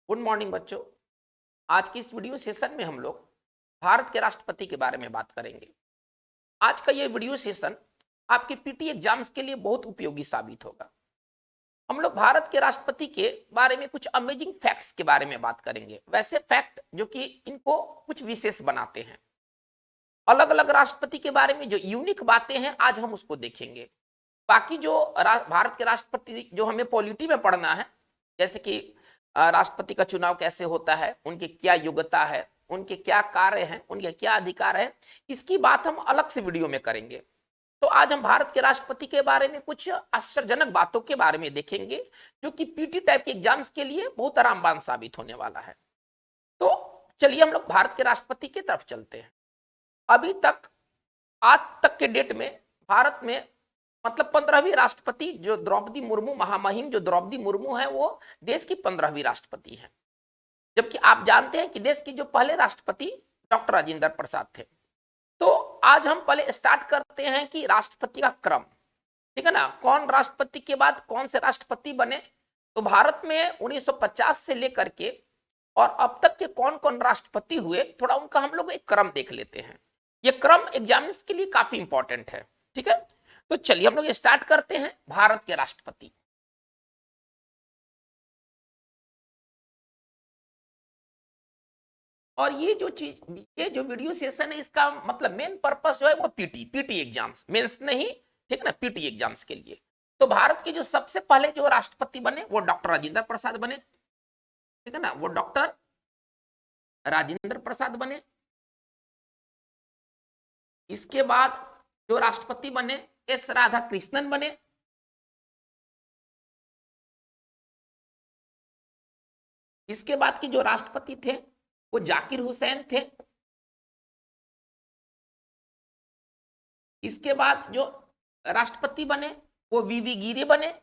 Good morning बच्चों। आज की इस वीडियो सेशन में हम लोग भारत के राष्ट्रपति के बारे में बात करेंगे। आज का ये वीडियो सेशन आपके पीटी एग्जाम्स के लिए बहुत उपयोगी साबित होगा। हम लोग भारत के राष्ट्रपति के बारे में कुछ अमेजिंग फैक्ट्स के बारे में बात करेंगे, वैसे फैक्ट जो कि इनको कुछ विशेष बनाते हैं। अलग अलग राष्ट्रपति के बारे में जो यूनिक बातें हैं आज हम उसको देखेंगे। बाकी जो भारत के राष्ट्रपति जो हमें पॉलिटी में पढ़ना है, जैसे कि राष्ट्रपति का चुनाव कैसे होता है, उनकी क्या योग्यता है, उनके क्या कार्य हैं, उनके क्या अधिकार है, इसकी बात हम अलग से वीडियो में करेंगे। तो आज हम भारत के राष्ट्रपति के बारे में कुछ आश्चर्यजनक बातों के बारे में देखेंगे जो कि पीटी टाइप के एग्जाम्स के लिए बहुत रामबाण साबित होने वाला है। तो चलिए हम लोग भारत के राष्ट्रपति की तरफ चलते हैं। अभी तक आज तक के डेट में भारत में मतलब 15वीं राष्ट्रपति जो द्रौपदी मुर्मू, महामहिम जो द्रौपदी मुर्मू है, वो देश की 15वीं राष्ट्रपति है। जबकि आप जानते हैं कि देश की जो पहले राष्ट्रपति डॉक्टर राजेंद्र प्रसाद थे। तो आज हम पहले स्टार्ट करते हैं कि राष्ट्रपति का क्रम, ठीक है ना, कौन राष्ट्रपति के बाद कौन से राष्ट्रपति बने। तो भारत में 1950 से लेकर के और अब तक के कौन कौन राष्ट्रपति हुए, थोड़ा उनका हम लोग एक क्रम देख लेते हैं। ये क्रम एग्जामिनेशन के लिए काफी इंपॉर्टेंट है, ठीक है। तो चलिए हम लोग स्टार्ट करते हैं भारत के राष्ट्रपति। और ये जो चीज, ये जो वीडियो सेशन है, इसका मतलब मेन पर्पस जो है वो पीटी एग्जाम्स, मेंस नहीं, ठीक है ना, पीटी एग्जाम्स के लिए। तो भारत के जो सबसे पहले जो राष्ट्रपति बने वो डॉक्टर राजेंद्र प्रसाद बने, ठीक है ना, वो डॉक्टर राजेंद्र प्रसाद बने। इसके बाद जो राष्ट्रपति बने एस राधा कृष्णन बने। इसके बाद के जो राष्ट्रपति थे वो जाकिर हुसैन थे। इसके बाद जो राष्ट्रपति बने वो वीवी गिरी बने।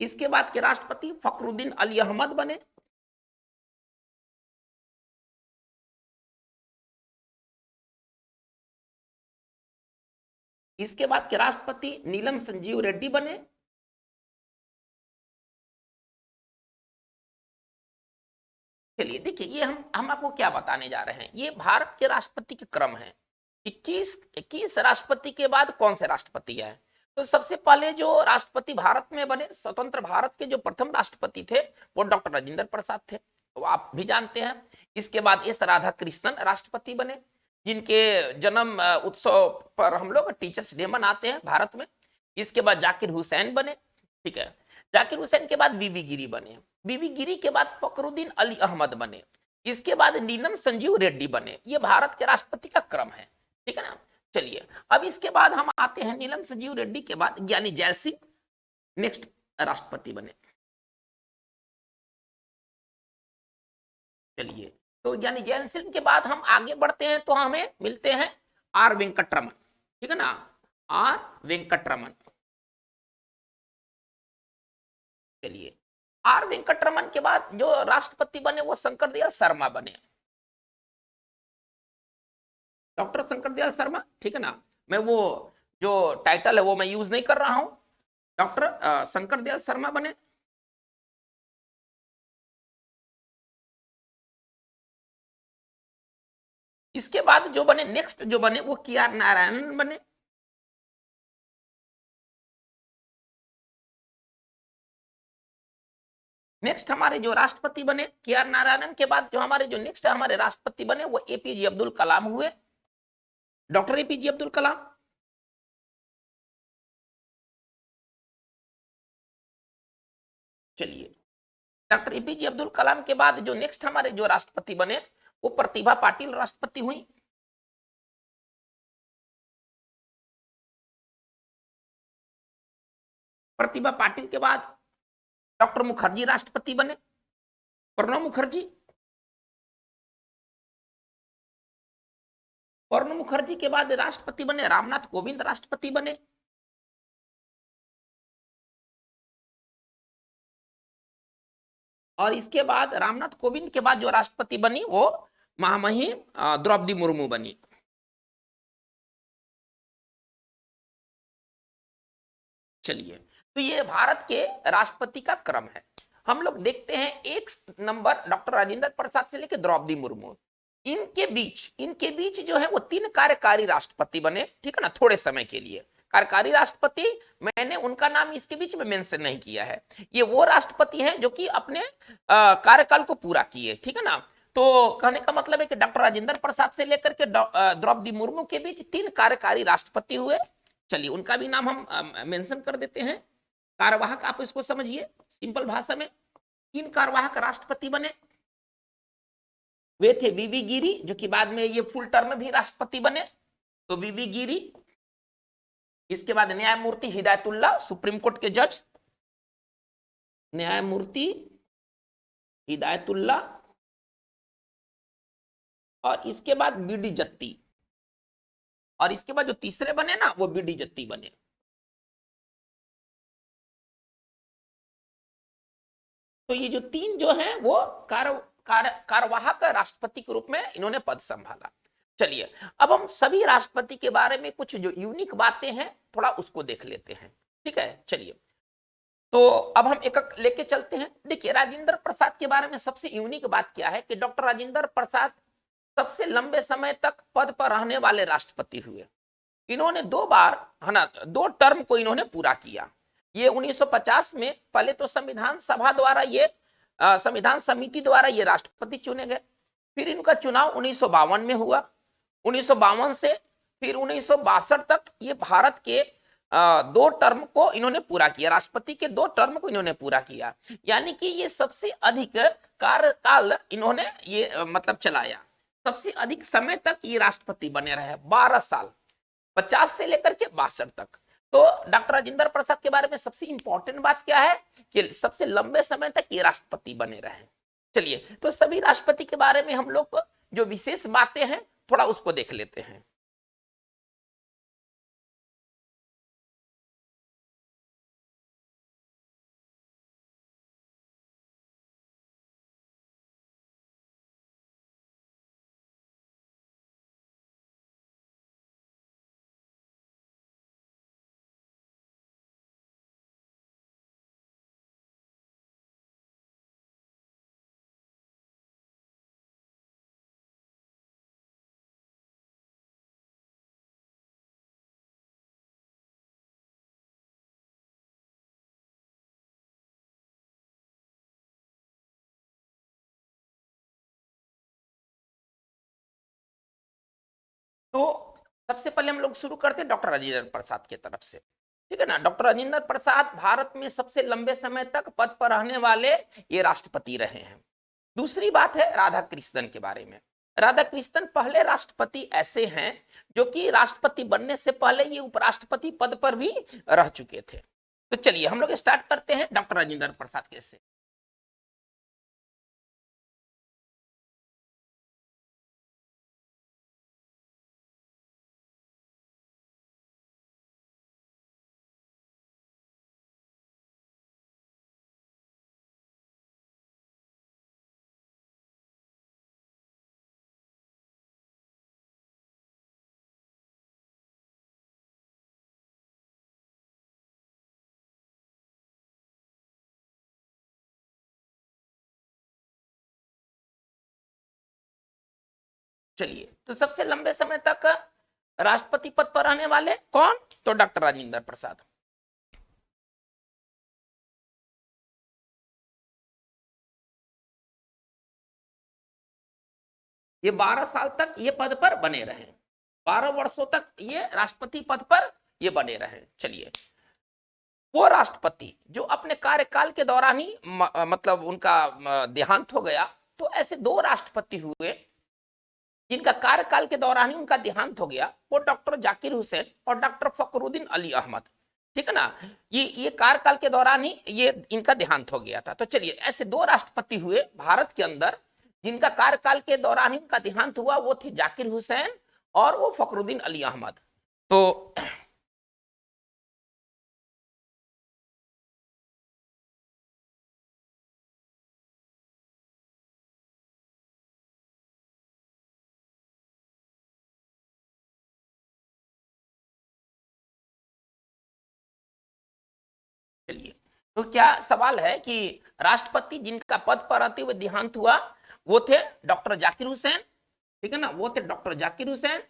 इसके बाद के राष्ट्रपति फखरुद्दीन अली अहमद बने। इसके बाद के राष्ट्रपति नीलम संजीव रेड्डी बने। चलिए देखिए, ये हम आपको क्या बताने जा रहे हैं, ये भारत के राष्ट्रपति के क्रम है। 21 राष्ट्रपति के बाद कौन से राष्ट्रपति है। तो सबसे पहले जो राष्ट्रपति भारत में बने, स्वतंत्र भारत के जो प्रथम राष्ट्रपति थे वो डॉक्टर राजेंद्र प्रसाद थे, तो आप भी जानते हैं। इसके बाद एस राधा कृष्णन राष्ट्रपति बने, जिनके जन्म उत्सव पर हम लोग टीचर्स डे मनाते हैं भारत में। इसके बाद जाकिर हुसैन बने, ठीक है। जाकिर हुसैन के बाद बीबी गिरी बने। बीबी गिरी के बाद फखरुद्दीन अली अहमद बने। इसके बाद नीलम संजीव रेड्डी बने। ये भारत के राष्ट्रपति का क्रम है, ठीक है ना। चलिए अब इसके बाद हम आते हैं नीलम संजीव रेड्डी के बाद ज्ञानी जैल सिंह नेक्स्ट राष्ट्रपति बने। चलिए, तो ज्ञानी जैल सिंह के बाद हम आगे बढ़ते हैं तो हमें मिलते हैं आर वेंकटरमन, ठीक है ना, आर वेंकटरमन। चलिए, आर वेंकटरमन के बाद जो राष्ट्रपति बने वो शंकर दयाल शर्मा बने, डॉक्टर शंकर दयाल शर्मा, ठीक है ना। मैं वो जो टाइटल है वो मैं यूज नहीं कर रहा हूं, डॉक्टर शंकर दयाल शर्मा बने। इसके बाद जो बने नेक्स्ट जो बने वो के आर नारायणन बने। नेक्स्ट हमारे जो राष्ट्रपति बने के आर नारायणन के बाद जो हमारे जो नेक्स्ट हमारे राष्ट्रपति बने वो एपीजे अब्दुल कलाम हुए, डॉक्टर एपीजे अब्दुल कलाम। चलिए, डॉक्टर एपीजे अब्दुल कलाम के बाद जो नेक्स्ट हमारे जो राष्ट्रपति बने वो प्रतिभा पाटिल राष्ट्रपति हुई। प्रतिभा पाटिल के बाद डॉक्टर मुखर्जी राष्ट्रपति बने, प्रणब मुखर्जी। प्रणब मुखर्जी के बाद राष्ट्रपति बने रामनाथ कोविंद राष्ट्रपति बने। और इसके बाद रामनाथ कोविंद के बाद जो राष्ट्रपति बनी वो महामहिम द्रौपदी मुर्मू बनी। चलिए, तो ये भारत के राष्ट्रपति का क्रम है। हम लोग देखते हैं एक नंबर डॉक्टर राजेंद्र प्रसाद से लेकर द्रौपदी मुर्मू, इनके बीच जो है वो 3 कार्यकारी राष्ट्रपति बने, ठीक है ना, थोड़े समय के लिए। कार्यकारी राष्ट्रपति, मैंने उनका नाम इसके बीच में मेंशन नहीं किया है। ये वो राष्ट्रपति हैं जो कि अपने कार्यकाल को पूरा किए, ठीक है ना। तो कहने का मतलब है कि डॉक्टर राजेंद्र प्रसाद से लेकर के द्रौपदी मुर्मू के बीच 3 कार्यकारी राष्ट्रपति हुए। चलिए उनका भी नाम हम मेंशन कर देते हैं। कार्यवाहक, आप इसको समझिए सिंपल भाषा में, 3 कार्यवाहक राष्ट्रपति बने। वे थे बीबी गिरी, जो कि बाद में ये फुल टर्म भी राष्ट्रपति बने, तो बीबी गिरी। इसके बाद न्यायमूर्ति हिदायतुल्ला, सुप्रीम कोर्ट के जज, न्यायमूर्ति हिदायतुल्ला। और इसके बाद बीडी जत्ती, और इसके बाद जो तीसरे बने ना वो बीडी जत्ती बने। तो ये जो 3 जो हैं वो कार्यवाहक राष्ट्रपति के रूप में इन्होंने पद संभाला। चलिए अब हम सभी राष्ट्रपति के बारे में कुछ जो यूनिक बातें हैं थोड़ा उसको देख लेते हैं, ठीक है। चलिए तो अब हम एक एक लेके चलते हैं। देखिए राजेंद्र प्रसाद के बारे में सबसे यूनिक बात क्या है कि डॉक्टर राजेंद्र प्रसाद सबसे लंबे समय तक पद पर रहने वाले राष्ट्रपति हुए। इन्होंने 2 बार, है ना, 2 टर्म को इन्होंने पूरा किया। ये 1950 में पहले तो संविधान सभा द्वारा ये संविधान समिति द्वारा ये राष्ट्रपति चुने गए। फिर इनका चुनाव 1952 में हुआ। 1952 से फिर 1962 तक ये भारत के 2 टर्म को इन्होंने पूरा किया, राष्ट्रपति के 2 टर्म को इन्होंने पूरा किया। यानी कि ये सबसे अधिक कार्यकाल इन्होंने ये मतलब चलाया। सबसे अधिक समय तक ये राष्ट्रपति बने रहे, 12 साल, 50 से लेकर के 62 तक। तो डॉक्टर राजेंद्र प्रसाद के बारे में सबसे इंपॉर्टेंट बात क्या है कि सबसे लंबे समय तक ये राष्ट्रपति बने रहे। चलिए तो सभी राष्ट्रपति के बारे में हम लोग जो विशेष बातें हैं थोड़ा उसको देख लेते हैं। तो सबसे पहले हम लोग शुरू करते हैं डॉक्टर राजेंद्र प्रसाद की तरफ से, ठीक है ना। डॉक्टर राजेंद्र प्रसाद भारत में सबसे लंबे समय तक पद पर रहने वाले ये राष्ट्रपति रहे हैं। दूसरी बात है राधा कृष्णन के बारे में। राधा कृष्णन पहले राष्ट्रपति ऐसे हैं जो कि राष्ट्रपति बनने से पहले ये उपराष्ट्रपति पद पर भी रह चुके थे। तो चलिए हम लोग स्टार्ट करते हैं डॉक्टर राजेंद्र प्रसाद के से। चलिए तो सबसे लंबे समय तक राष्ट्रपति पद पर रहने वाले कौन, तो डॉक्टर राजेंद्र प्रसाद। ये 12 साल तक ये पद पर बने रहे, 12 वर्षों तक ये राष्ट्रपति पद पर ये बने रहे। चलिए वो राष्ट्रपति जो अपने कार्यकाल के दौरान ही मतलब उनका देहांत हो गया, तो ऐसे 2 राष्ट्रपति हुए जिनका कार्यकाल के दौरान ही उनका देहांत हो गया, वो डॉक्टर जाकिर हुसैन और डॉक्टर फखरुद्दीन अली अहमद, ठीक है ना। ये कार्यकाल के दौरान ही ये इनका देहांत हो गया था। तो चलिए ऐसे 2 राष्ट्रपति हुए भारत के अंदर जिनका कार्यकाल के दौरान ही उनका देहांत हुआ, वो थे जाकिर हुसैन और वो फखरुद्दीन अली अहमद। तो चलिए, तो क्या सवाल है कि राष्ट्रपति जिनका पद पर रहते हुए देहांत हुआ वो थे डॉक्टर जाकिर हुसैन, ठीक है ना, वो थे डॉक्टर जाकिर हुसैन।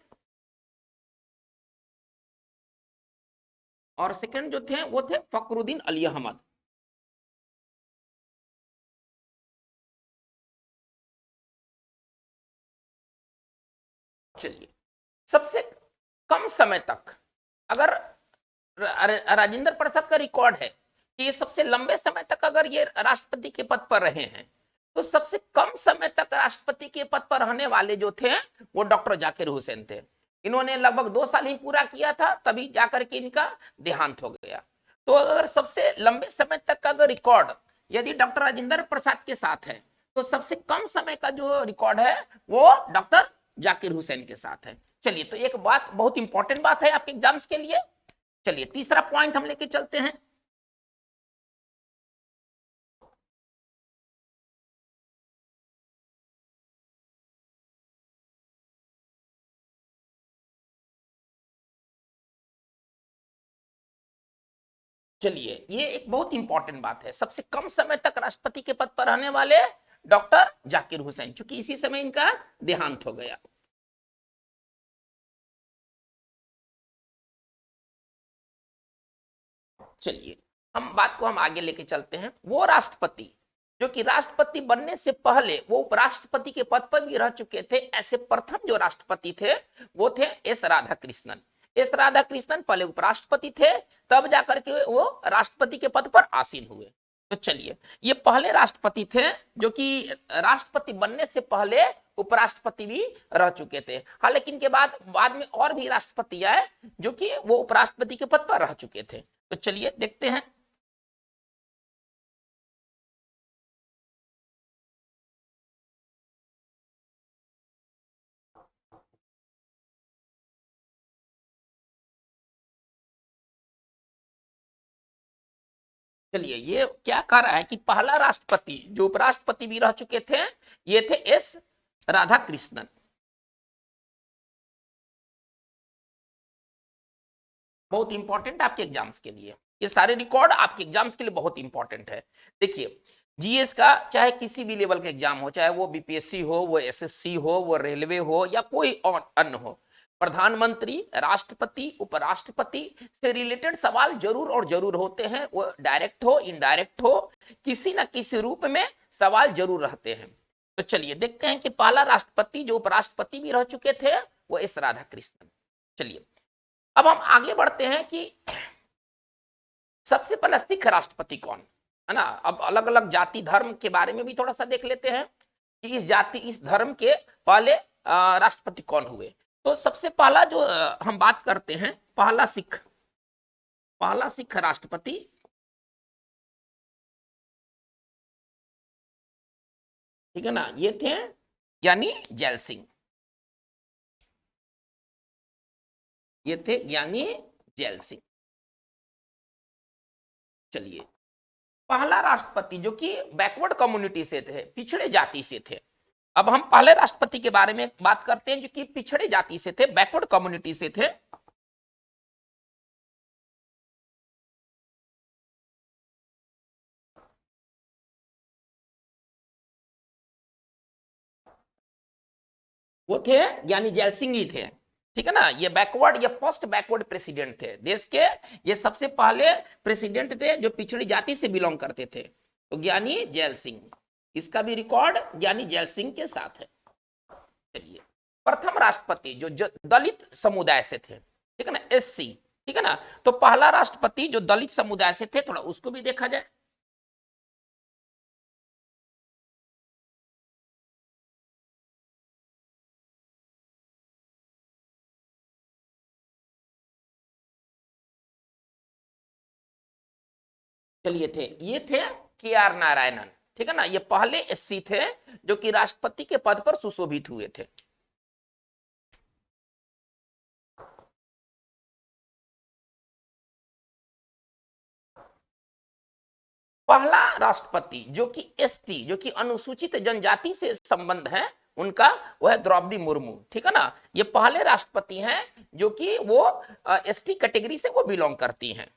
और सेकंड जो थे वो थे फखरुद्दीन अली अहमद। चलिए, सबसे कम समय तक अगर राजेंद्र प्रसाद का रिकॉर्ड है कि ये सबसे लंबे समय तक अगर ये राष्ट्रपति के पद पर रहे हैं, तो सबसे कम समय तक राष्ट्रपति के पद पर रहने वाले जो थे वो डॉक्टर जाकिर हुसैन थे। इन्होंने लगभग 2 साल ही पूरा किया था, तभी जाकर के इनका देहांत हो गया। तो अगर सबसे लंबे समय तक का अगर रिकॉर्ड यदि डॉक्टर राजेंद्र प्रसाद के साथ है, तो सबसे कम समय का जो रिकॉर्ड है वो डॉक्टर जाकिर हुसैन के साथ है। चलिए, तो एक बात बहुत इंपॉर्टेंट बात है आपके एग्जाम्स के लिए। चलिए, तीसरा पॉइंट हम लेके चलते हैं। चलिए, ये एक बहुत इंपॉर्टेंट बात है, सबसे कम समय तक राष्ट्रपति के पद पर रहने वाले डॉक्टर जाकिर हुसैन, चूंकि इसी समय इनका देहांत हो गया। चलिए, हम आगे लेके चलते हैं। वो राष्ट्रपति जो कि राष्ट्रपति बनने से पहले वो उपराष्ट्रपति के पद पर भी रह चुके थे, ऐसे प्रथम जो राष्ट्रपति थे वो थे एस राधाकृष्णन। एस राधाकृष्णन पहले उपराष्ट्रपति थे, तब जाकर के वो राष्ट्रपति के पद पर आसीन हुए। तो चलिए, ये पहले राष्ट्रपति थे जो कि राष्ट्रपति बनने से पहले उपराष्ट्रपति भी रह चुके थे। हालांकि इनके बाद में और भी राष्ट्रपति आए जो कि वो उपराष्ट्रपति के पद पर रह चुके थे। तो चलिए देखते हैं। चलिए, ये क्या कह रहा है कि पहला राष्ट्रपति जो उपराष्ट्रपति भी रह चुके थे ये थे एस राधा कृष्णन। बहुत इंपॉर्टेंट आपके एग्जाम्स के लिए, ये सारे रिकॉर्ड आपके एग्जाम्स के लिए बहुत इंपॉर्टेंट है। देखिए, जीएस का चाहे किसी भी लेवल का एग्जाम हो, चाहे वो बीपीएससी हो, वो एसएससी हो, वो रेलवे हो या कोई और अन्य हो, प्रधानमंत्री, राष्ट्रपति, उपराष्ट्रपति से रिलेटेड सवाल जरूर और जरूर होते हैं। वो डायरेक्ट हो, इनडायरेक्ट हो, किसी ना किसी रूप में सवाल जरूर रहते हैं। तो चलिए देखते हैं कि पहला राष्ट्रपति जो उपराष्ट्रपति भी रह चुके थे वो एस राधा कृष्णन। चलिए, अब हम आगे बढ़ते हैं कि सबसे पहला सिख राष्ट्रपति कौन है ना। अब अलग अलग जाति धर्म के बारे में भी थोड़ा सा देख लेते हैं कि इस जाति इस धर्म के पहले राष्ट्रपति कौन हुए। तो सबसे पहला जो हम बात करते हैं, पहला सिख राष्ट्रपति ठीक है ना, ये थे ज्ञानी जैल सिंह। ये थे ज्ञानी जैल सिंह। चलिए, पहला राष्ट्रपति जो कि बैकवर्ड कम्युनिटी से थे, पिछड़े जाति से थे। अब हम पहले राष्ट्रपति के बारे में बात करते हैं जो कि पिछड़े जाति से थे, बैकवर्ड कम्युनिटी से थे। वो थे यानी जैल सिंह ही थे, ठीक है ना। ये बैकवर्ड, ये फर्स्ट बैकवर्ड प्रेसिडेंट थे देश के। ये सबसे पहले प्रेसिडेंट थे जो पिछड़ी जाति से बिलोंग करते थे। तो ज्ञानी जैल सिंह, इसका भी रिकॉर्ड ज्ञानी जैल सिंह के साथ है। चलिए, प्रथम राष्ट्रपति जो दलित समुदाय से थे, ठीक है ना, एससी, ठीक है ना। तो पहला राष्ट्रपति जो दलित समुदाय से थे, थोड़ा उसको भी देखा जाए। चलिए, ये थे के आर नारायणन, ठीक है ना। ये पहले एससी थे जो कि राष्ट्रपति के पद पर सुशोभित हुए थे। पहला राष्ट्रपति जो कि एसटी, जो कि अनुसूचित जनजाति से संबंध है उनका, वो है द्रौपदी मुर्मू, ठीक है ना। ये पहले राष्ट्रपति हैं जो कि वो एसटी कैटेगरी से वो बिलोंग करती हैं।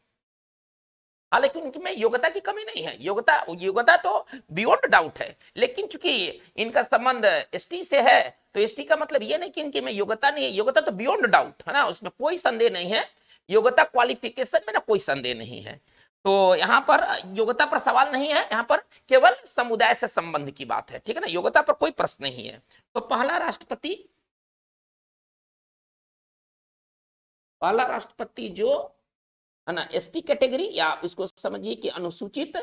हालांकि उनकी में योग्यता की कमी नहीं है, योग्यता योग्यता तो बियॉन्ड डाउट है, लेकिन चूंकि इनका संबंध एसटी से है तो एसटी का मतलब ये नहीं कि इनकी में योग्यता नहीं है, योग्यता तो बियॉन्ड डाउट है ना, उसमें कोई संदेह नहीं है, योग्यता क्वालिफिकेशन में ना कोई संदेह नहीं है। तो यहाँ पर योग्यता पर सवाल नहीं है, यहाँ पर केवल समुदाय से संबंध की बात है, ठीक है ना, योग्यता पर कोई प्रश्न नहीं है। तो पहला राष्ट्रपति जो है ना एसटी कैटेगरी, या इसको समझिए कि अनुसूचित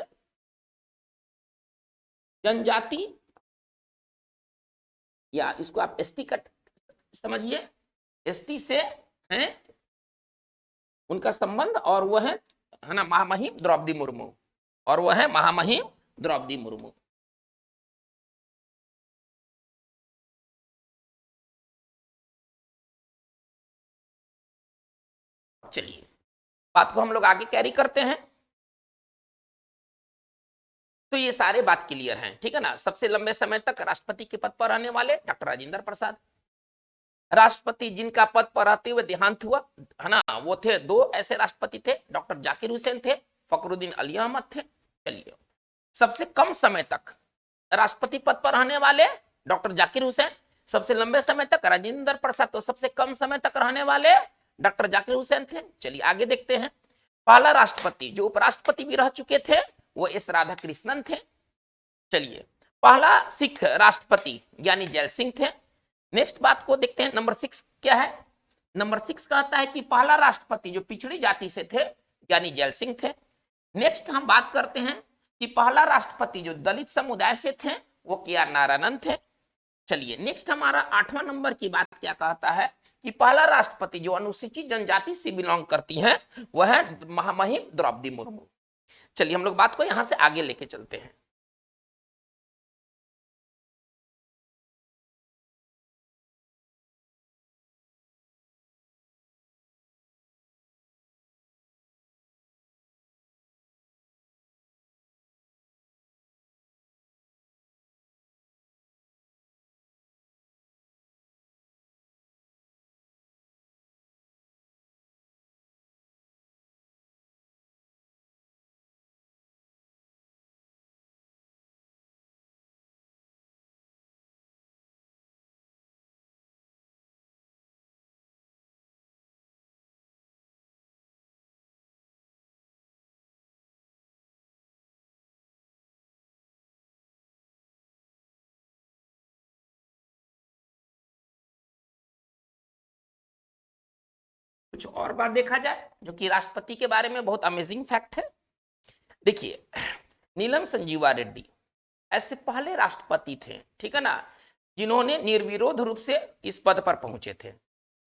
जनजाति, या इसको आप एसटी कट समझिए, एसटी से हैं उनका संबंध, और वो है ना महामहिम द्रौपदी मुर्मू, और वो है महामहिम द्रौपदी मुर्मू। चलिए बात को हम लोग आगे कैरी करते हैं। तो ये सारे बात क्लियर हैं, ठीक है ना। सबसे लंबे समय तक राष्ट्रपति के पद पर रहने वाले डॉक्टर राजेंद्र प्रसाद। राष्ट्रपति जिनका पद पर रहते हुए देहांत हुआ है ना, वो थे दो ऐसे राष्ट्रपति थे, डॉक्टर जाकिर हुसैन थे, फखरुद्दीन अली अहमद थे। चलिए सबसे कम समय तक राष्ट्रपति पद पर रहने वाले डॉक्टर जाकिर हुसैन, सबसे लंबे समय तक राजेंद्र प्रसाद, तो सबसे कम समय तक रहने वाले डॉक्टर जाकिर हुसैन थे। चलिए आगे देखते हैं। पहला राष्ट्रपति जो उपराष्ट्रपति भी रह चुके थे वो एस राधा कृष्णन थे। चलिए पहला सिख राष्ट्रपति ज्ञानी जैल सिंह थे। नेक्स्ट बात को देखते हैं, नंबर 6 क्या है। नंबर 6 कहता है कि पहला राष्ट्रपति जो पिछड़ी जाति से थे ज्ञानी जैल सिंह थे। नेक्स्ट हम बात करते हैं कि पहला राष्ट्रपति जो दलित समुदाय से थे वो के आर नारायणन थे। चलिए नेक्स्ट हमारा 8वां नंबर की बात क्या कहता है कि पहला राष्ट्रपति जो अनुसूचित जनजाति से बिलोंग करती है वह है महामहिम द्रौपदी मुर्मू। चलिए हम लोग बात को यहां से आगे लेके चलते हैं। कुछ और बात देखा जाए जो कि राष्ट्रपति के बारे में बहुत अमेजिंग फैक्ट है। देखिए नीलम संजीवा रेड्डी ऐसे पहले राष्ट्रपति थे, ठीक है ना, जिन्होंने निर्विरोध रूप से इस पद पर पहुंचे थे।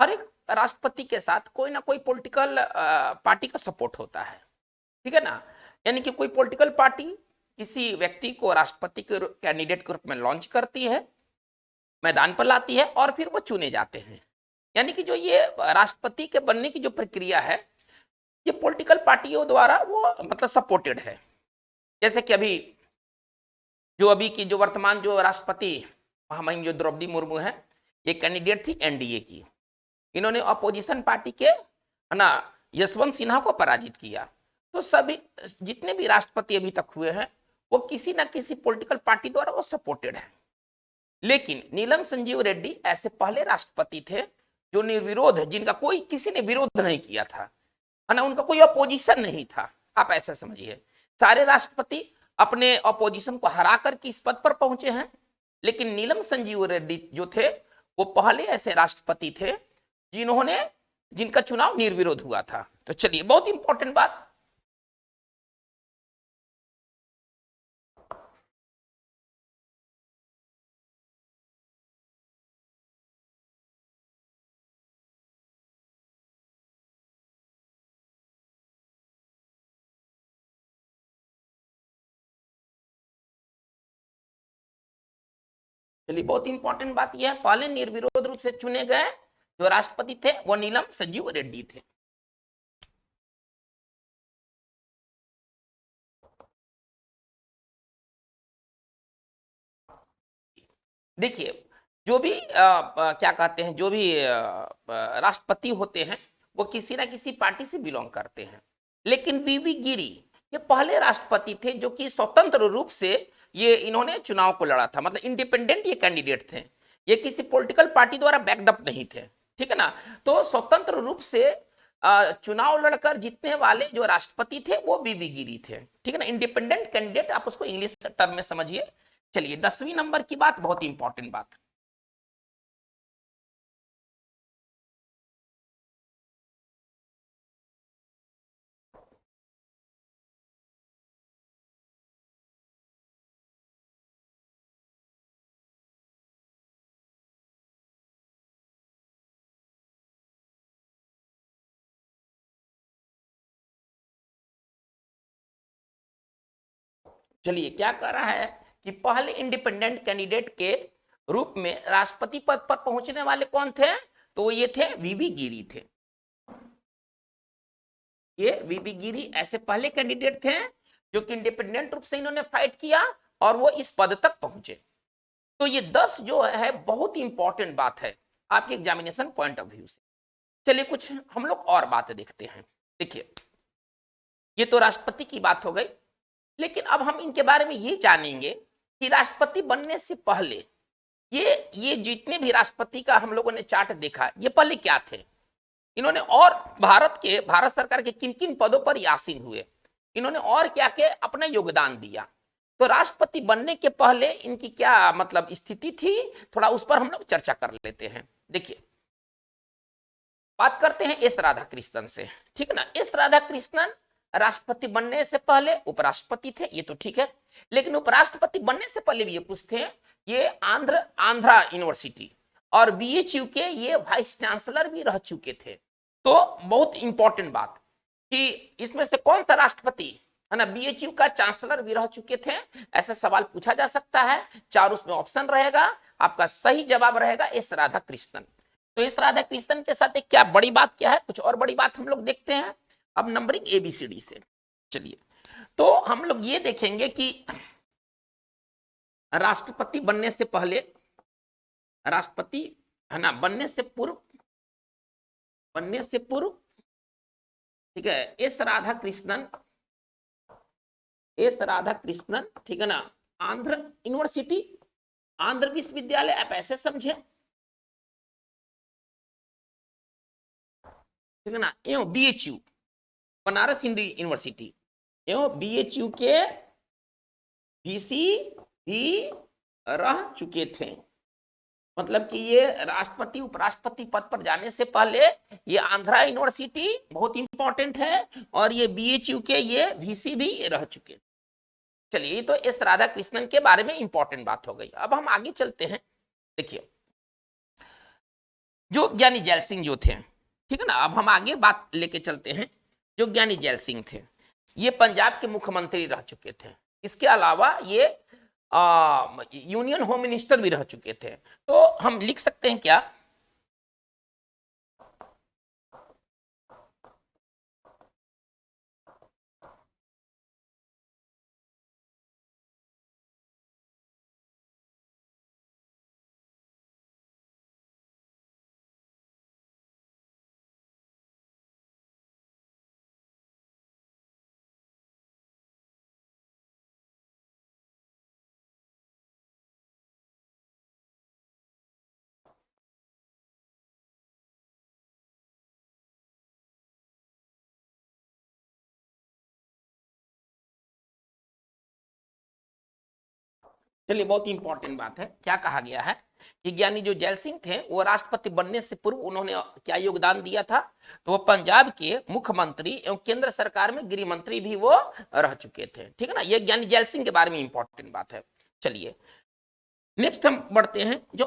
हर एक राष्ट्रपति के साथ कोई ना कोई पॉलिटिकल पार्टी का सपोर्ट होता है, ठीक है ना, यानी कि कोई पॉलिटिकल पार्टी किसी व्यक्ति को राष्ट्रपति के कैंडिडेट के रूप में लॉन्च करती है, मैदान पर लाती है और फिर वो चुने जाते हैं। यानी कि जो ये राष्ट्रपति के बनने की जो प्रक्रिया है ये पॉलिटिकल पार्टियों द्वारा वो मतलब सपोर्टेड है। जैसे कि अभी की जो वर्तमान जो राष्ट्रपति महामहिम जो द्रौपदी मुर्मू है, ये कैंडिडेट थी एनडीए की। इन्होंने अपोजिशन पार्टी के है ना यशवंत सिन्हा को पराजित किया। तो सभी जितने भी राष्ट्रपति अभी तक हुए हैं वो किसी ना किसी पॉलिटिकल पार्टी द्वारा वो सपोर्टेड है। लेकिन नीलम संजीव रेड्डी ऐसे पहले राष्ट्रपति थे जो निर्विरोध, जिनका कोई किसी ने विरोध नहीं किया था, है ना, उनका कोई अपोजिशन नहीं था। आप ऐसा समझिए सारे राष्ट्रपति अपने अपोजिशन को हरा कर इस पद पर पहुंचे हैं, लेकिन नीलम संजीव रेड्डी जो थे वो पहले ऐसे राष्ट्रपति थे जिनका चुनाव निर्विरोध हुआ था। तो चलिए बहुत इंपॉर्टेंट बात, चलिए बहुत इंपॉर्टेंट बात यह है, पहले निर्विरोध रूप से चुने गए जो राष्ट्रपति थे वो नीलम संजीव रेड्डी थे। देखिए जो भी क्या कहते हैं, जो भी राष्ट्रपति होते हैं वो किसी ना किसी पार्टी से बिलोंग करते हैं। लेकिन बीबी गिरी ये पहले राष्ट्रपति थे जो कि स्वतंत्र रूप से ये इन्होंने चुनाव को लड़ा था, मतलब इंडिपेंडेंट ये कैंडिडेट थे, ये किसी पॉलिटिकल पार्टी द्वारा बैकअप नहीं थे, ठीक है ना। तो स्वतंत्र रूप से चुनाव लड़कर जीतने वाले जो राष्ट्रपति थे वो बीबी गिरी थे, ठीक है ना। इंडिपेंडेंट कैंडिडेट आप उसको इंग्लिश टर्म में समझिए। चलिए 10वीं नंबर की बात, बहुत इंपॉर्टेंट बात। चलिए क्या कह रहा है कि पहले इंडिपेंडेंट कैंडिडेट के रूप में राष्ट्रपति पद पर पहुंचने वाले कौन थे, तो ये थे वीबी गिरी थे। ये वीबी गिरी ऐसे पहले कैंडिडेट थे जो कि इंडिपेंडेंट रूप से इन्होंने फाइट किया और वो इस पद तक पहुंचे। तो ये 10 जो है बहुत इंपॉर्टेंट बात है आपके एग्जामिनेशन पॉइंट ऑफ व्यू से। चलिए कुछ हम लोग और बातें देखते हैं। देखिए ये तो राष्ट्रपति की बात हो गई, लेकिन अब हम इनके बारे में ये जानेंगे कि राष्ट्रपति बनने से पहले ये जितने भी राष्ट्रपति का हम लोगों ने चार्ट देखा, ये पहले क्या थे, इन्होंने और भारत सरकार के किन किन पदों पर आसीन हुए, इन्होंने और क्या क्या अपना योगदान दिया। तो राष्ट्रपति बनने के पहले इनकी क्या मतलब स्थिति थी, थोड़ा उस पर हम लोग चर्चा कर लेते हैं। देखिए बात करते हैं एस राधाकृष्णन से, ठीक है ना। एस राधाकृष्णन राष्ट्रपति बनने से पहले उपराष्ट्रपति थे, ये तो ठीक है, लेकिन उपराष्ट्रपति बनने से पहले भी ये कुछ थे, ये आंध्रा यूनिवर्सिटी और बीएचयू के ये वाइस चांसलर भी रह चुके थे। तो बहुत इंपॉर्टेंट बात कि इसमें से कौन सा राष्ट्रपति है ना बीएचयू का चांसलर भी रह चुके थे, ऐसा सवाल पूछा जा सकता है। 4 उसमें ऑप्शन रहेगा, आपका सही जवाब रहेगा एस राधाकृष्णन। तो एस राधाकृष्णन के साथ एक क्या बड़ी बात क्या है, कुछ और बड़ी बात हम लोग देखते हैं अब नंबरिंग एबीसीडी से। चलिए तो हम लोग ये देखेंगे कि राष्ट्रपति बनने से पहले, राष्ट्रपति है ना बनने से पूर्व ठीक है, एस राधाकृष्णन ठीक है ना, आंध्र यूनिवर्सिटी, आंध्र विश्वविद्यालय आप ऐसे समझे, ठीक है ना, एवं बीएचयू बनारस हिंदू यूनिवर्सिटी एवं बीएचयू के वीसी भी रह चुके थे। मतलब कि ये राष्ट्रपति उपराष्ट्रपति पद पर जाने से पहले ये आंध्रा यूनिवर्सिटी बहुत इंपॉर्टेंट है और ये बीएचयू के ये वीसी भी रह चुके। चलिए तो एस राधाकृष्णन के बारे में इंपॉर्टेंट बात हो गई। अब हम आगे चलते हैं। देखिए जो ज्ञानी जैल सिंह जो थे, ठीक है ना, अब हम आगे बात लेके चलते हैं। जो ज्ञानी जैल सिंह थे ये पंजाब के मुख्यमंत्री रह चुके थे, इसके अलावा ये यूनियन होम मिनिस्टर भी रह चुके थे। तो हम लिख सकते हैं क्या, चलिए बहुत इंपॉर्टेंट बात है, क्या कहा गया है कि ज्ञानी जो जैल सिंह थे वो राष्ट्रपति बनने से पूर्व उन्होंने क्या योगदान दिया था, तो वो पंजाब के मुख्यमंत्री एवं केंद्र सरकार में गृह मंत्री भी वो रह चुके थे, ठीक है ना। ये ज्ञानी जैल सिंह के बारे में इंपॉर्टेंट बात है। चलिए नेक्स्ट हम बढ़ते हैं। जो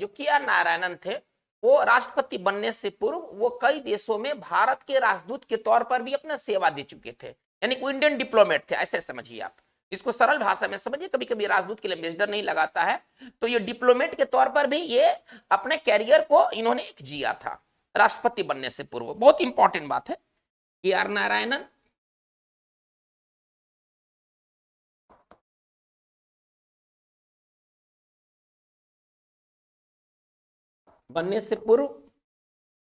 के आर नारायणन थे वो राष्ट्रपति बनने से पूर्व वो कई देशों में भारत के राजदूत के तौर पर भी अपना सेवा दे चुके थे, यानी वो इंडियन डिप्लोमेट थे, ऐसे समझिए आप इसको सरल भाषा में समझिए। कभी कभी राजदूत के लिए एम्बेसडर नहीं लगाता है, तो ये डिप्लोमेट के तौर पर भी ये अपने कैरियर को इन्होंने जिया था राष्ट्रपति बनने से पूर्व। बहुत इंपॉर्टेंट बात है। के आर नारायणन बनने से पूर्व,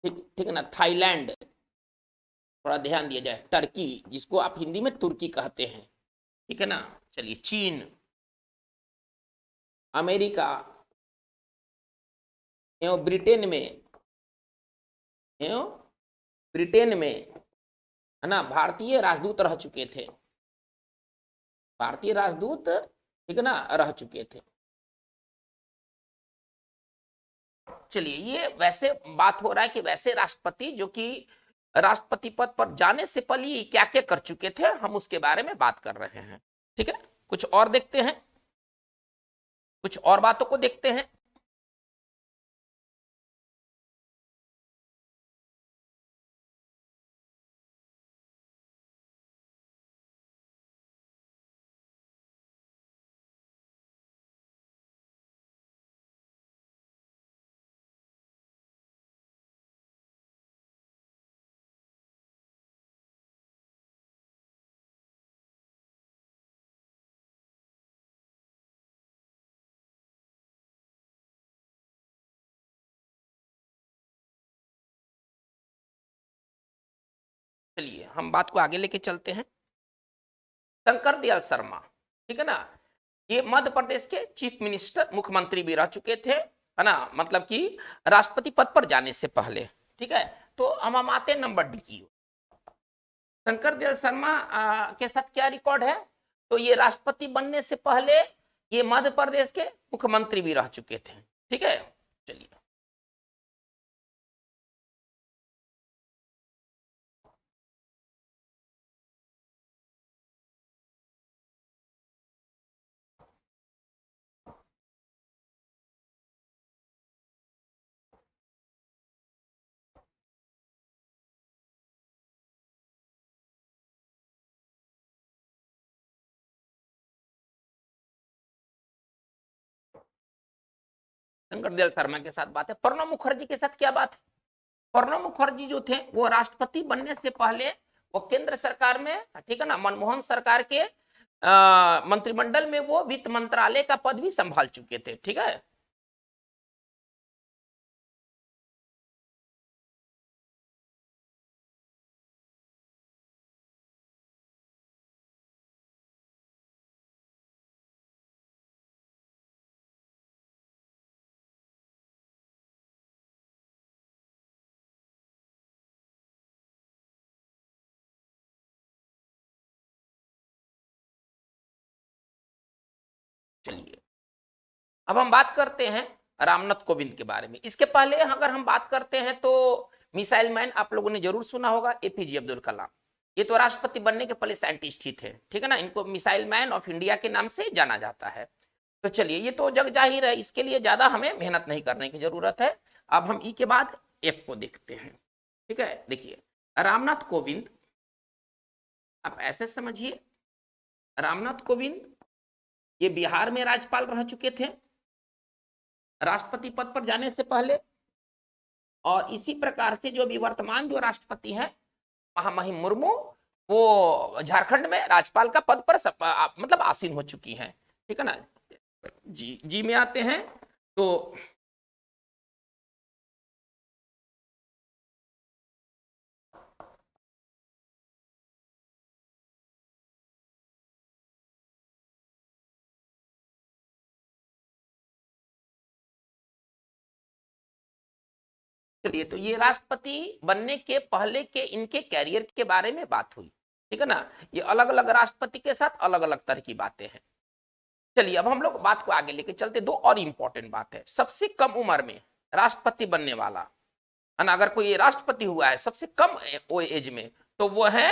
ठीक ठीक है ना, थाईलैंड थोड़ा ध्यान दिया जाए। टर्की, जिसको आप हिंदी में तुर्की कहते हैं, ठीक है ना। चलिए, चीन, अमेरिका एवं ब्रिटेन में, एवं ब्रिटेन में, है ना, भारतीय राजदूत रह चुके थे। भारतीय राजदूत, ठीक है ना, रह चुके थे। चलिए, ये वैसे बात हो रहा है कि वैसे राष्ट्रपति जो कि राष्ट्रपति पद पर जाने से पहले क्या क्या कर चुके थे, हम उसके बारे में बात कर रहे हैं। ठीक है, कुछ और देखते हैं, कुछ और बातों को देखते हैं। चलिए, हम बात को आगे लेके चलते हैं। शंकर दयाल शर्मा, ठीक है ना, ये मध्य प्रदेश के चीफ मिनिस्टर, मुख्यमंत्री भी रह चुके थे, है ना, मतलब कि राष्ट्रपति पद पर जाने से पहले। ठीक है, तो हम आते हैं नंबर डी की। शंकर दयाल शर्मा के साथ क्या रिकॉर्ड है, तो ये राष्ट्रपति बनने से पहले ये मध्य प्रदेश के मुख्यमंत्री भी रह चुके थे। ठीक है, चलिए, शंकर दयाल शर्मा के साथ बात है। प्रणब मुखर्जी के साथ क्या बात है, प्रणब मुखर्जी जो थे वो राष्ट्रपति बनने से पहले वो केंद्र सरकार में, ठीक है ना, मनमोहन सरकार के मंत्रिमंडल में वो वित्त मंत्रालय का पद भी संभाल चुके थे। ठीक है, चलिए, अब हम बात करते हैं रामनाथ कोविंद के बारे में। इसके पहले अगर हम बात करते हैं तो मिसाइल मैन आप लोगों ने जरूर सुना होगा, एपीजे अब्दुल कलाम। ये तो राष्ट्रपति बनने के पहले साइंटिस्ट ही थे, ठीक है ना, इनको मिसाइल मैन ऑफ इंडिया के नाम से जाना जाता है। तो चलिए, ये तो जग जाहिर है, इसके लिए ज्यादा हमें मेहनत नहीं करने की जरूरत है। अब हम ई के बाद एफ को देखते हैं। ठीक है, देखिए, रामनाथ कोविंद, आप ऐसे समझिए, रामनाथ कोविंद ये बिहार में राज्यपाल रह चुके थे राष्ट्रपति पद पर जाने से पहले, और इसी प्रकार से जो भी वर्तमान जो राष्ट्रपति हैं महामहिम मुर्मू, वो झारखंड में राज्यपाल का पद पर मतलब आसीन हो चुकी हैं। ठीक है ना, जी जी में आते हैं तो चलिए, तो ये राष्ट्रपति बनने के पहले के इनके कैरियर के बारे में बात हुई। ठीक है ना, ये अलग अलग राष्ट्रपति के साथ अलग अलग तरह की बातें हैं। चलिए, अब हम लोग बात को आगे लेके चलते। दो और इंपॉर्टेंट बात है, सबसे कम उम्र में राष्ट्रपति बनने वाला, है ना, अगर कोई राष्ट्रपति हुआ है सबसे कम एज में, तो वो है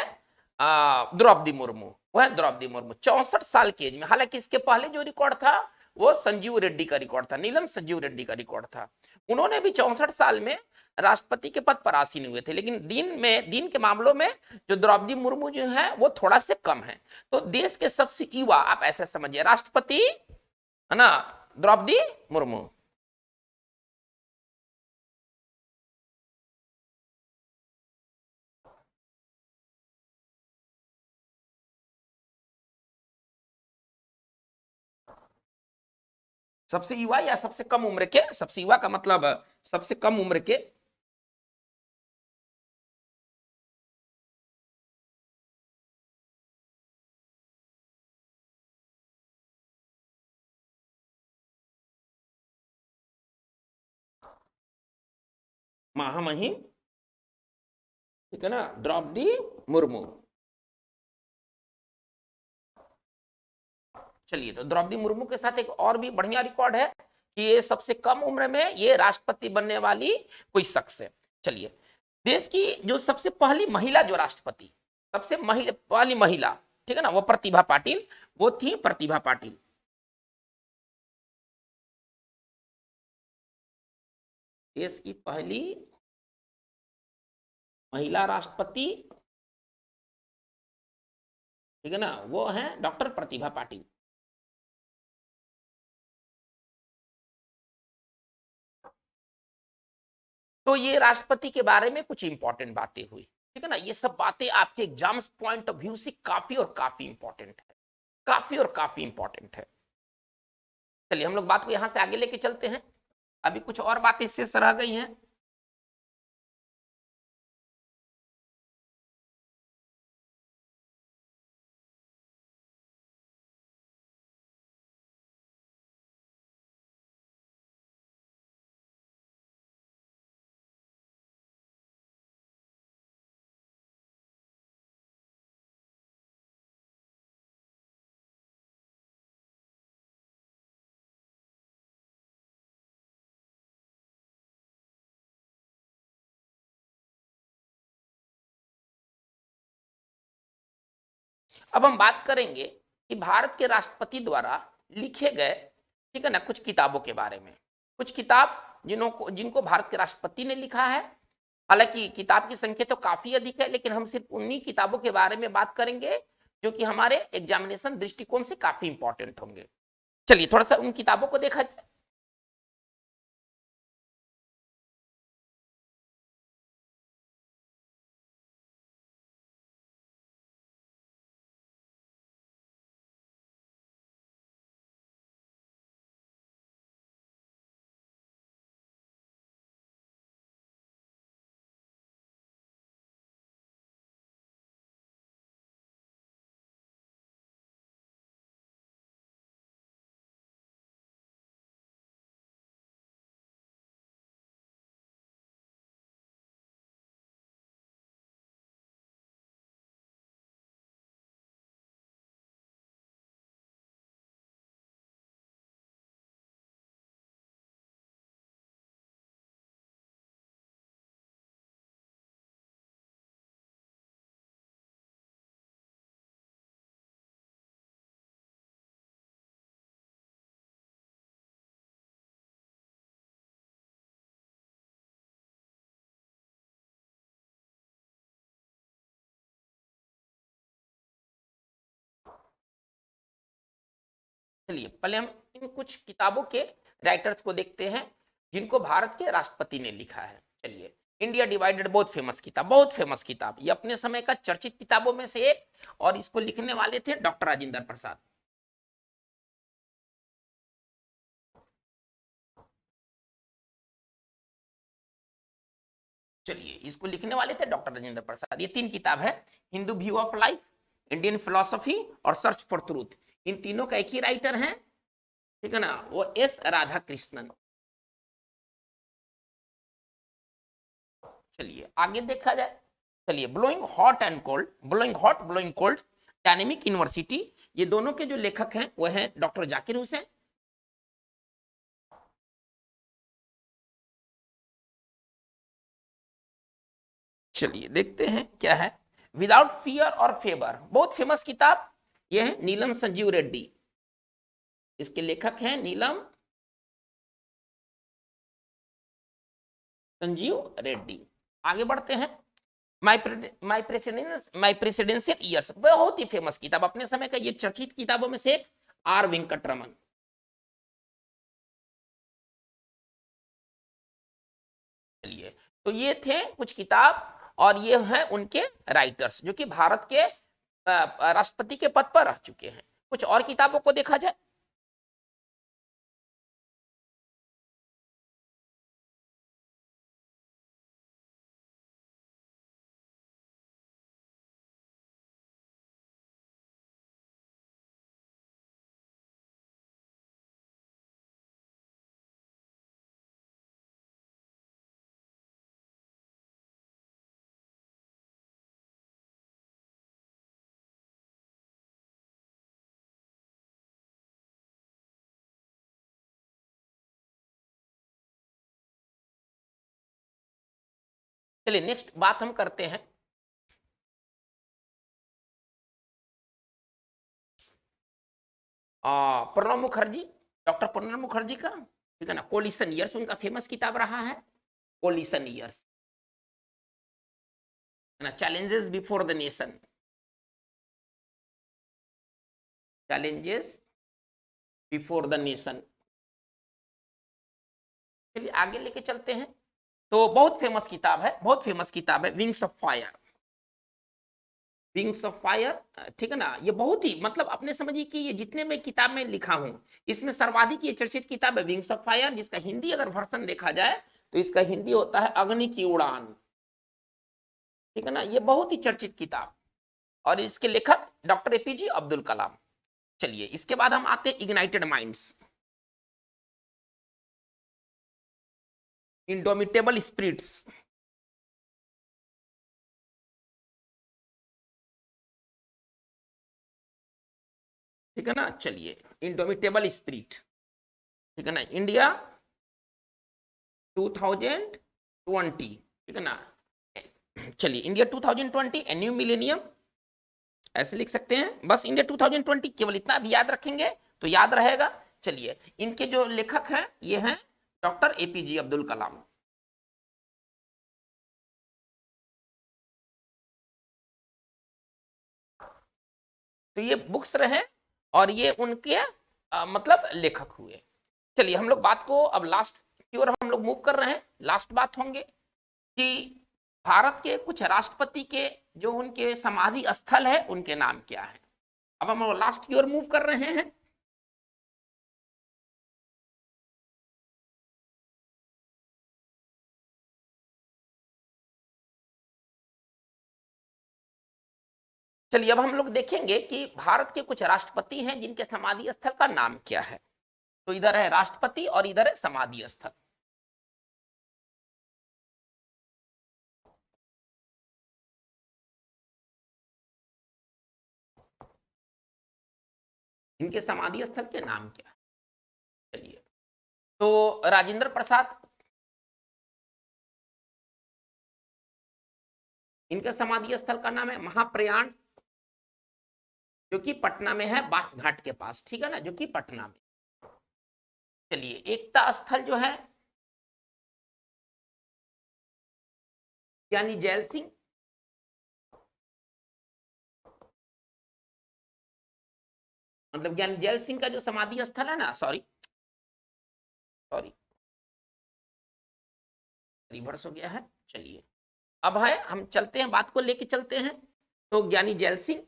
द्रौपदी मुर्मू। वो है द्रौपदी मुर्मू, 64 साल की एज में। हालांकि इसके पहले जो रिकॉर्ड था वो संजीव रेड्डी का रिकॉर्ड था, नीलम संजीव रेड्डी का रिकॉर्ड था। उन्होंने भी 64 साल में राष्ट्रपति के पद पर आसीन हुए थे, लेकिन दिन के मामलों में जो द्रौपदी मुर्मू जो है वो थोड़ा से कम है। तो देश के सबसे युवा, आप ऐसे समझिए, राष्ट्रपति, है ना, द्रौपदी मुर्मू। सबसे युवा या सबसे कम उम्र के, सबसे युवा का मतलब सबसे कम उम्र के, महामहिम, ठीक है ना, द्रौपदी मुर्मू। चलिए, तो द्रौपदी मुर्मू के साथ एक और भी बढ़िया रिकॉर्ड है कि ये सबसे कम उम्र में ये राष्ट्रपति बनने वाली कोई शख्स है। चलिए, देश की जो सबसे पहली महिला जो राष्ट्रपति, सबसे पहली महिला, ठीक है ना, वो प्रतिभा पाटिल, वो थी प्रतिभा पाटिल। देश की पहली महिला राष्ट्रपति, ठीक है ना, वो है डॉक्टर प्रतिभा पाटिल। तो ये राष्ट्रपति के बारे में कुछ इंपॉर्टेंट बातें हुई, ठीक है ना। ये सब बातें आपके एग्जाम्स पॉइंट ऑफ व्यू से काफी और काफी इंपॉर्टेंट है, काफी और काफी इंपॉर्टेंट है। चलिए, हम लोग बात को यहां से आगे लेके चलते हैं। अभी कुछ और बातें शेष रह गई हैं। अब हम बात करेंगे कि भारत के राष्ट्रपति द्वारा लिखे गए, ठीक है ना, कुछ किताबों के बारे में। कुछ किताब जिनको भारत के राष्ट्रपति ने लिखा है। हालांकि किताब की संख्या तो काफी अधिक है, लेकिन हम सिर्फ उन्हीं किताबों के बारे में बात करेंगे जो कि हमारे एग्जामिनेशन दृष्टिकोण से काफी इंपॉर्टेंट होंगे। चलिए, थोड़ा सा उन किताबों को देखा जाए। चलिए, पहले हम इन कुछ किताबों के राइटर्स को देखते हैं जिनको भारत के राष्ट्रपति ने लिखा है। चलिए, इंडिया डिवाइडेड बहुत फेमस किताब, बहुत फेमस किताब, ये अपने समय का चर्चित किताबों में से एक, और इसको लिखने वाले थे डॉक्टर राजेंद्र प्रसाद। चलिए, इसको लिखने वाले थे डॉक्टर राजेंद्र प्रसाद। ये तीन किताब है, Hindu view of life, Indian philosophy और सर्च फॉर ट्रूथ। इन तीनों का एक ही राइटर है, ठीक है ना, वो एस राधा कृष्णन। चलिए, आगे देखा जाए। चलिए, blowing hot and cold, blowing hot blowing cold, dynamic university, ये दोनों के जो लेखक हैं वो हैं डॉक्टर जाकिर हुसैन। चलिए, देखते हैं क्या है। विदाउट फियर और फेवर, बहुत फेमस किताब, ये है नीलम संजीव रेड्डी, इसके लेखक हैं नीलम संजीव रेड्डी। आगे बढ़ते हैं। माई प्रेसिडेंशियल ईयर्स, बहुत ही फेमस किताब, अपने समय का ये चर्चित किताबों में से एक, आर वेंकटरमन। चलिए, तो ये थे कुछ किताब, और ये हैं उनके राइटर्स जो कि भारत के राष्ट्रपति के पद पर रह चुके हैं। कुछ और किताबों को देखा जाए। चलिए नेक्स्ट बात हम करते हैं प्रणब मुखर्जी, डॉक्टर प्रणब मुखर्जी का, ठीक है ना। कोलिशन ईयर्स उनका फेमस किताब रहा है, कोलिशन ईयर्स, है ना। Challenges before the nation, challenges before the nation. चलिए आगे लेके चलते हैं। तो बहुत फेमस किताब है, बहुत फेमस किताब है, wings of fire, wings of fire, ठीक है ना। ये बहुत ही मतलब अपने समझिए कि ये जितने मैं किताब में लिखा हूं इसमें सर्वाधिक ये चर्चित किताब है विंग्स ऑफ फायर, जिसका हिंदी अगर वर्जन देखा जाए तो इसका हिंदी होता है अग्नि की उड़ान, ठीक है ना। ये बहुत ही चर्चित किताब और इसके लेखक डॉक्टर एपीजे अब्दुल कलाम। चलिए इसके बाद हम आते हैं इग्नाइटेड माइंड्स, इंडोमिटेबल स्पिरिट्स, ठीक है ना। चलिए इंडोमिटेबल स्पिरिट, ठीक है ना, इंडिया 2020, ठीक है ना। चलिए इंडिया 2020 ए न्यू मिलेनियम, ऐसे लिख सकते हैं बस, इंडिया 2020 केवल इतना भी याद रखेंगे तो याद रहेगा। चलिए इनके जो लेखक हैं ये हैं डॉक्टर एपीजे अब्दुल कलाम। तो ये बुक्स रहे और ये उनके मतलब लेखक हुए। चलिए हम लोग बात को अब लास्ट की ओर हम लोग मूव कर रहे हैं। लास्ट बात होंगे कि भारत के कुछ राष्ट्रपति के जो उनके समाधि स्थल है उनके नाम क्या है। अब हम लास्ट की ओर मूव कर रहे हैं। चलिए अब हम लोग देखेंगे कि भारत के कुछ राष्ट्रपति हैं जिनके समाधि स्थल का नाम क्या है। तो इधर है राष्ट्रपति और इधर है समाधि स्थल। इनके समाधि स्थल के नाम क्या है। चलिए तो राजेंद्र प्रसाद, इनके समाधि स्थल का नाम है महाप्रयाण, जो कि पटना में है, बास घाट के पास, ठीक है ना, जो कि पटना में। चलिए एकता स्थल जो है यानी जैल सिंह, मतलब ज्ञानी जैल सिंह का जो समाधि स्थल है ना, सॉरी सॉरी रिवर्स हो गया है। चलिए अब है हम चलते हैं, बात को लेके चलते हैं। तो ज्ञानी जैल सिंह,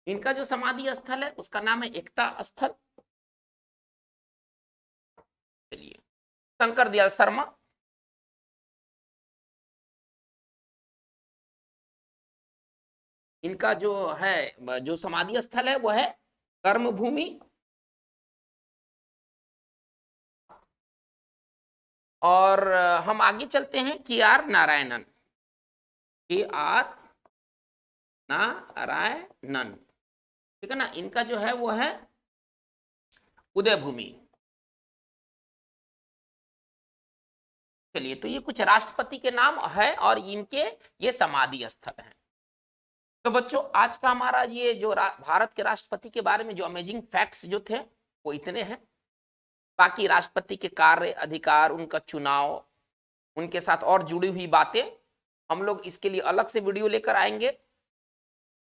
इनका जो समाधि स्थल है उसका नाम है एकता स्थल। चलिए शंकर दयाल शर्मा, इनका जो है जो समाधि स्थल है वो है कर्मभूमि। और हम आगे चलते हैं के आर नारायणन, के आर नारायणन, ठीक है ना। इनका जो है वो है उदय भूमि। चलिए तो ये कुछ राष्ट्रपति के नाम है और इनके ये समाधि स्थल हैं। तो बच्चों आज का हमारा ये जो भारत के राष्ट्रपति के बारे में जो अमेजिंग फैक्ट्स जो थे वो इतने हैं। बाकी राष्ट्रपति के कार्य अधिकार, उनका चुनाव, उनके साथ और जुड़ी हुई बातें हम लोग इसके लिए अलग से वीडियो लेकर आएंगे।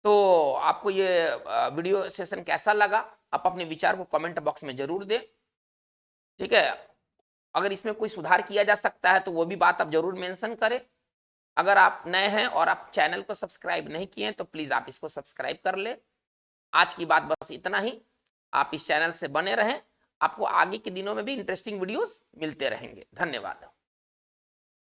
तो आपको ये वीडियो सेशन कैसा लगा आप अपने विचार को कमेंट बॉक्स में जरूर दें, ठीक है। अगर इसमें कोई सुधार किया जा सकता है तो वो भी बात आप जरूर मेंशन करें। अगर आप नए हैं और आप चैनल को सब्सक्राइब नहीं किए हैं तो प्लीज आप इसको सब्सक्राइब कर लें। आज की बात बस इतना ही। आप इस चैनल से बने रहें, आपको आगे के दिनों में भी इंटरेस्टिंग वीडियोस मिलते रहेंगे। धन्यवाद।